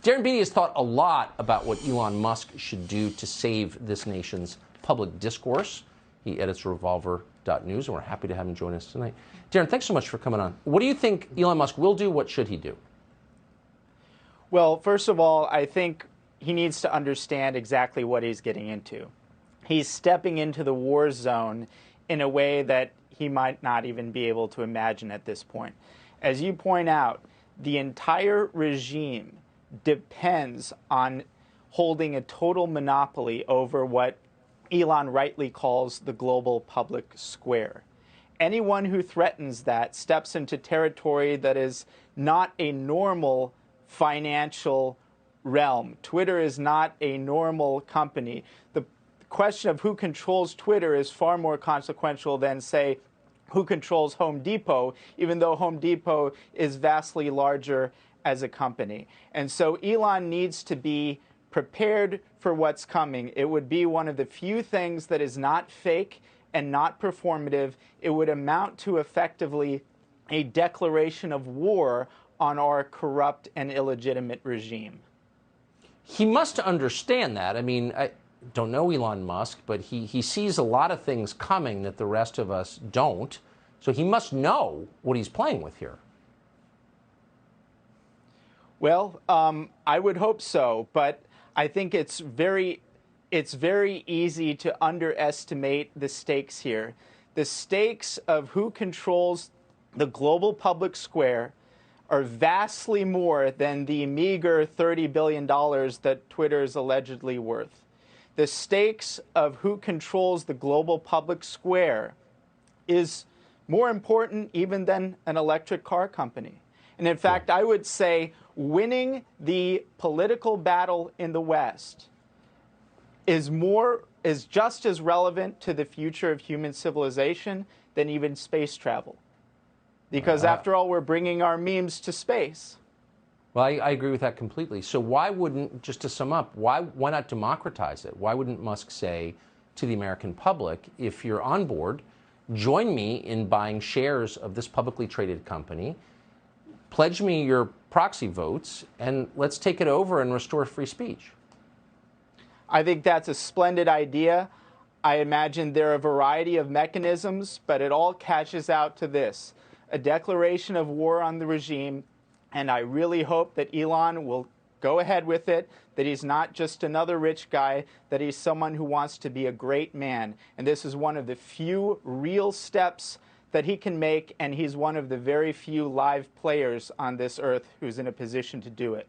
Darren Beattie has thought a lot about what Elon Musk should do to save this nation's public discourse. He edits Revolver.news, and we're happy to have him join us tonight. Darren, thanks so much for coming on. What do you think Elon Musk will do? What should he do? Well, first of all, I think he needs to understand exactly what he's getting into. He's stepping into the war zone in a way that he might not even be able to imagine at this point. As you point out, the entire regime depends on holding a total monopoly over what Elon rightly calls the global public square. Anyone who threatens that steps into territory that is not a normal financial realm. Twitter is not a normal company. The question of who controls Twitter is far more consequential than, say, who controls Home Depot, even though Home Depot is vastly larger as a company. And so Elon needs to be prepared for what's coming. It would be one of the few things that is not fake and not performative. It would amount to effectively a declaration of war on our corrupt and illegitimate regime. He must understand that. I mean, I don't know Elon Musk, but he sees a lot of things coming that the rest of us don't. So he must know what he's playing with here. Well, I would hope so, but I think it's very easy to underestimate the stakes here. The stakes of who controls the global public square are vastly more than the meager $30 billion that Twitter is allegedly worth. The stakes of who controls the global public square is more important even than an electric car company. And in fact, I would say winning the political battle in the West is just as relevant to the future of human civilization than even space travel. Because after all, we're bringing our memes to space. Well, I agree with that completely. So why wouldn't, just to sum up, why not democratize it? Why wouldn't Musk say to the American public, if you're on board, join me in buying shares of this publicly traded company, pledge me your proxy votes, and let's take it over and restore free speech? I think that's a splendid idea. I imagine there are a variety of mechanisms, but it all cashes out to this: a declaration of war on the regime, and I really hope that Elon will go ahead with it, that he's not just another rich guy, that he's someone who wants to be a great man. And this is one of the few real steps that he can make, and he's one of the very few live players on this earth who's in a position to do it.